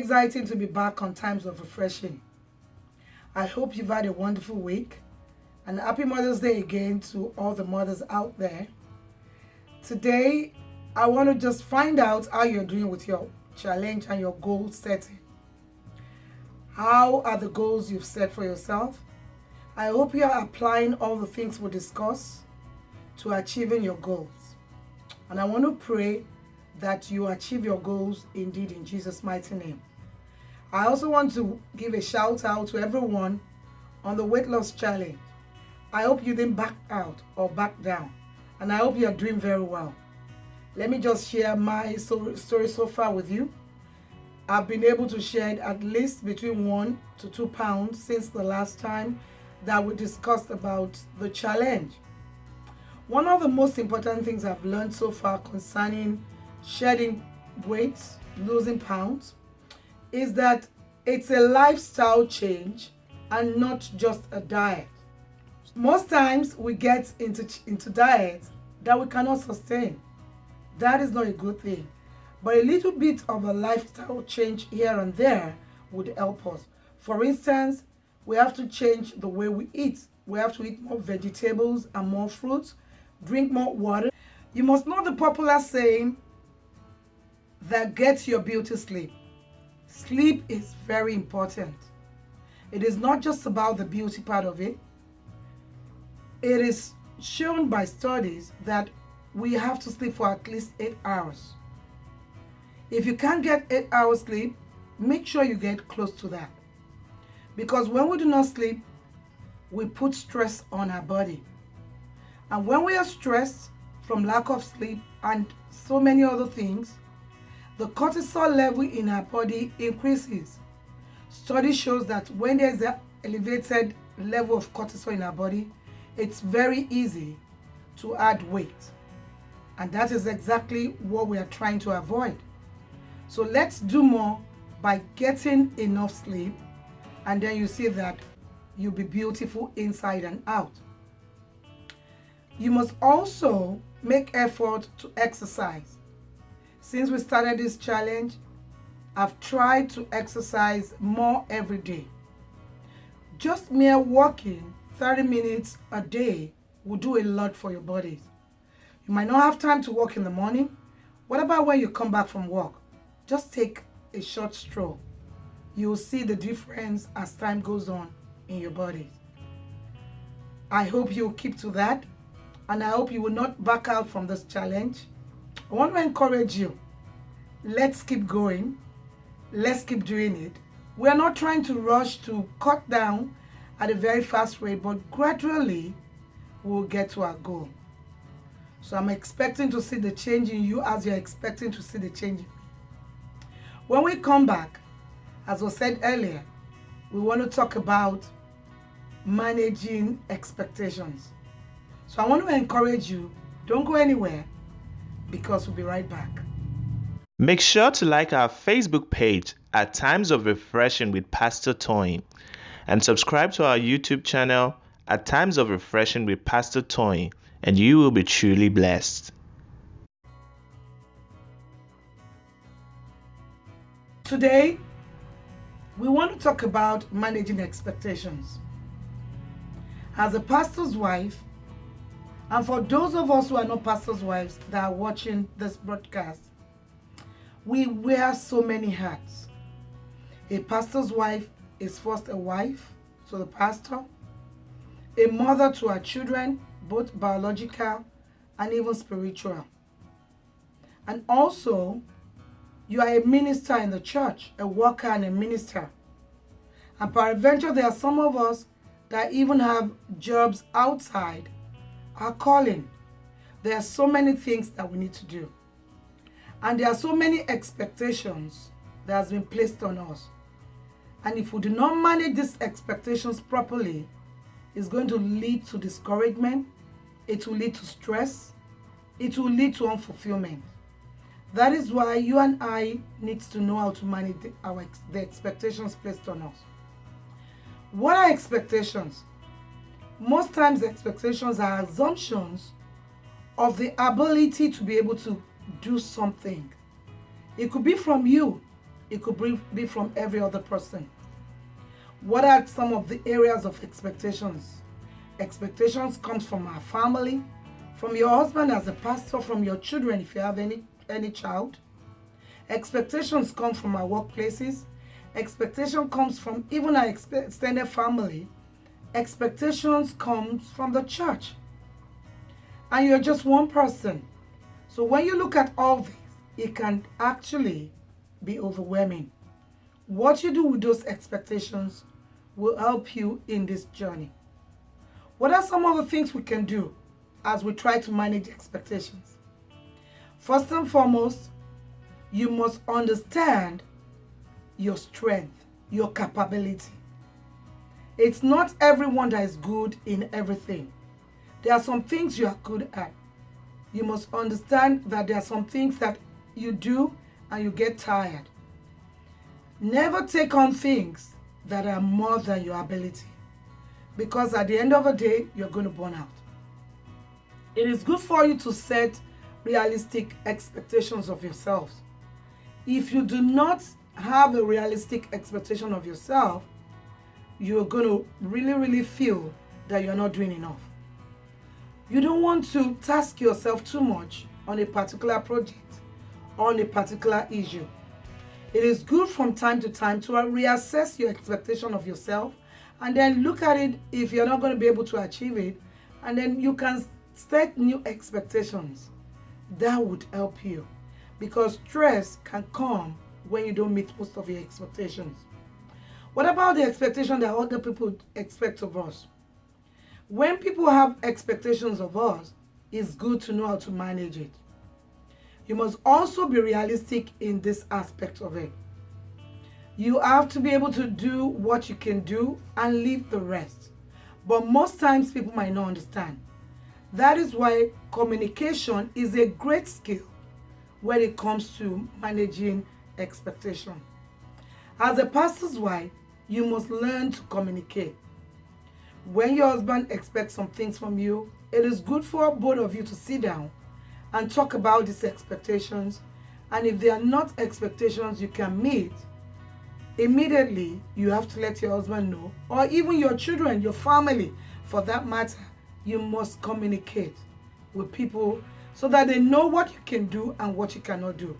exciting to be back on Times of Refreshing. I hope you've had a wonderful week, and happy Mother's Day again to all the mothers out there. Today, I want to just find out how you're doing with your challenge and your goal setting. How are the goals you've set for yourself? I hope you are applying all the things we discuss to achieving your goals. And I want to pray that you achieve your goals indeed in Jesus' mighty name. I also want to give a shout out to everyone on the weight loss challenge. I hope you didn't back out or back down, and I hope you are doing very well. Let me just share my story so far with you. I've been able to shed at least between 1 to 2 pounds since the last time that we discussed about the challenge. One of the most important things I've learned so far concerning shedding weight, losing pounds, is that it's a lifestyle change and not just a diet. Most times we get into diets that we cannot sustain. That is not a good thing. But a little bit of a lifestyle change here and there would help us. For instance, we have to change the way we eat. We have to eat more vegetables and more fruits, drink more water. You must know the popular saying that get your beauty sleep. Sleep is very important. It is not just about the beauty part of it. It is shown by studies that we have to sleep for at least 8 hours. If you can't get 8 hours sleep, make sure you get close to that. Because when we do not sleep, we put stress on our body. And when we are stressed from lack of sleep and so many other things, the cortisol level in our body increases. Study shows that when there's an elevated level of cortisol in our body, it's very easy to add weight. And that is exactly what we are trying to avoid. So let's do more by getting enough sleep, and then you see that you'll be beautiful inside and out. You must also make effort to exercise. Since we started this challenge, I've tried to exercise more every day. Just mere walking 30 minutes a day will do a lot for your bodies. You might not have time to walk in the morning. What about when you come back from work? Just take a short stroll. You will see the difference as time goes on in your body. I hope you'll keep to that, and I hope you will not back out from this challenge. I want to encourage you. Let's keep going. Let's keep doing it. We are not trying to rush to cut down at a very fast rate, but gradually we'll get to our goal. So I'm expecting to see the change in you as you're expecting to see the change in me. When we come back, as was said earlier, we want to talk about managing expectations. So I want to encourage you, don't go anywhere, because we'll be right back. Make sure to like our Facebook page at Times of Refreshing with Pastor Toyin, and subscribe to our YouTube channel at Times of Refreshing with Pastor Toyin, and you will be truly blessed. Today, we want to talk about managing expectations. As a pastor's wife, and for those of us who are not pastors' wives that are watching this broadcast, we wear so many hats. A pastor's wife is first a wife to the pastor, a mother to her children, both biological and even spiritual. And also, you are a minister in the church, a worker and a minister. And peradventure, there are some of us that even have jobs outside our calling. There are so many things that we need to do. And there are so many expectations that has been placed on us. And if we do not manage these expectations properly, it's going to lead to discouragement, it will lead to stress, it will lead to unfulfillment. That is why you and I need to know how to manage the expectations placed on us. What are expectations? Most times expectations are assumptions of the ability to be able to do something. It could be from you. It could be from every other person. What are some of the areas of expectations? Expectations comes from our family, from your husband as a pastor, from your children if you have any child. Expectations come from our workplaces. Expectation comes from even our extended family. Expectations comes from the church. And you're just one person. So when you look at all this, it can actually be overwhelming. What you do with those expectations will help you in this journey. What are some of the things we can do as we try to manage expectations? First and foremost, you must understand your strength, your capability. It's not everyone that is good in everything. There are some things you are good at. You must understand that there are some things that you do and you get tired. Never take on things that are more than your ability, because at the end of the day, you're going to burn out. It is good for you to set realistic expectations of yourselves. If you do not have a realistic expectation of yourself, you're going to really feel that you're not doing enough. You don't want to task yourself too much on a particular project, on a particular issue. It is good from time to time to reassess your expectation of yourself and then look at it if you're not going to be able to achieve it, and then you can set new expectations. That would help you, because stress can come when you don't meet most of your expectations. What about the expectation that other people expect of us? When people have expectations of us, it's good to know how to manage it. You must also be realistic in this aspect of it. You have to be able to do what you can do and leave the rest. But most times people might not understand. That is why communication is a great skill when it comes to managing expectation. As a pastor's wife, you must learn to communicate. When your husband expects some things from you, it is good for both of you to sit down and talk about these expectations. And if they are not expectations you can meet, immediately you have to let your husband know, or even your children, your family for that matter. You must communicate with people so that they know what you can do and what you cannot do.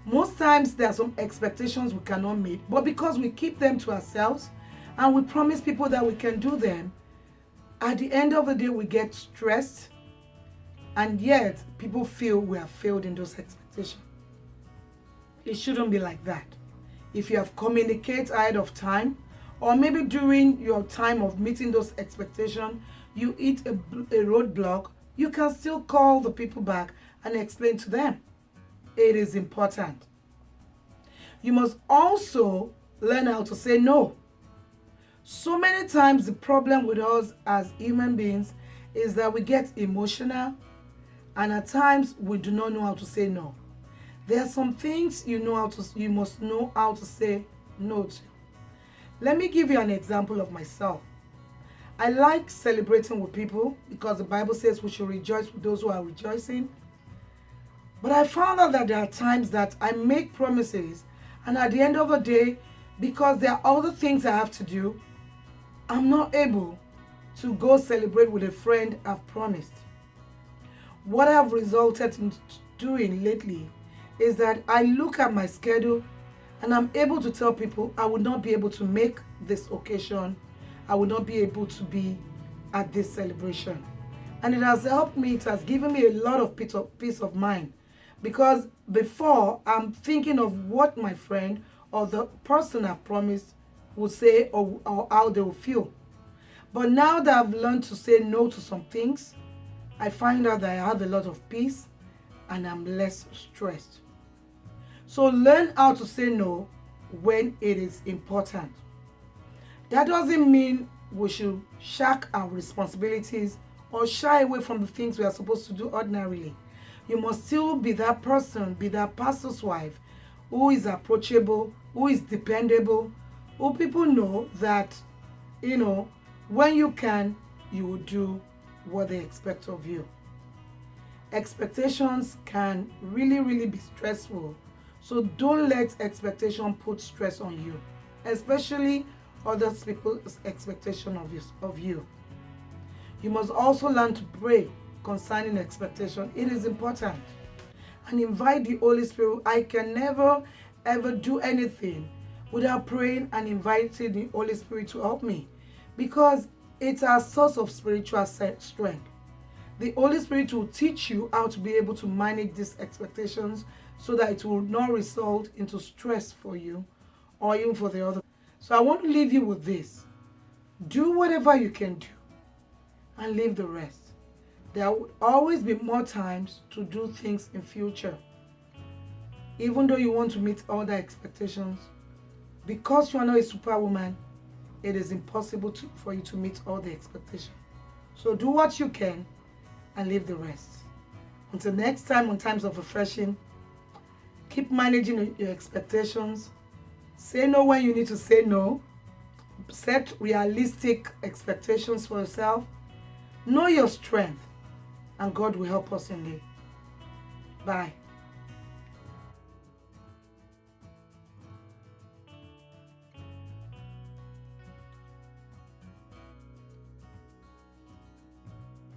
Most times there are some expectations we cannot meet, but because we keep them to ourselves and we promise people that we can do them, at the end of the day we get stressed, and yet people feel we have failed in those expectations. It shouldn't be like that. If you have communicated ahead of time, or maybe during your time of meeting those expectations, you hit a roadblock, you can still call the people back and explain to them. It is important. You must also learn how to say no. So many times the problem with us as human beings is that we get emotional, and at times we do not know how to say no. There are some things you must know how to say no to. Let me give you an example of myself. I like celebrating with people because the Bible says we should rejoice with those who are rejoicing. But I found out that there are times that I make promises, and at the end of the day, because there are other things I have to do, I'm not able to go celebrate with a friend I've promised. What I've resulted in doing lately is that I look at my schedule and I'm able to tell people I will not be able to make this occasion. I will not be able to be at this celebration. And it has helped me, it has given me a lot of peace of mind. Because before, I'm thinking of what my friend or the person I've promised will say, or how they will feel. But now that I've learned to say no to some things, I find out that I have a lot of peace and I'm less stressed. So learn how to say no when it is important. That doesn't mean we should shirk our responsibilities or shy away from the things we are supposed to do ordinarily. You must still be that person, be that pastor's wife who is approachable, who is dependable, who people know that, when you can, you will do what they expect of you. Expectations can really be stressful. So don't let expectation put stress on you, especially other people's expectation of you. You must also learn to pray concerning expectation. It is important. And invite the Holy Spirit. I can never ever do anything without praying and inviting the Holy Spirit to help me, because it's our source of spiritual strength. The Holy Spirit will teach you how to be able to manage these expectations so that it will not result into stress for you or even for the other. So I want to leave you with this. Do whatever you can do and leave the rest. There will always be more times to do things in future. Even though you want to meet all the expectations, because you are not a superwoman, it is impossible for you to meet all the expectations. So do what you can and leave the rest. Until next time on Times of Refreshing, keep managing your expectations. Say no when you need to say no. Set realistic expectations for yourself. Know your strength, and God will help us indeed. Bye.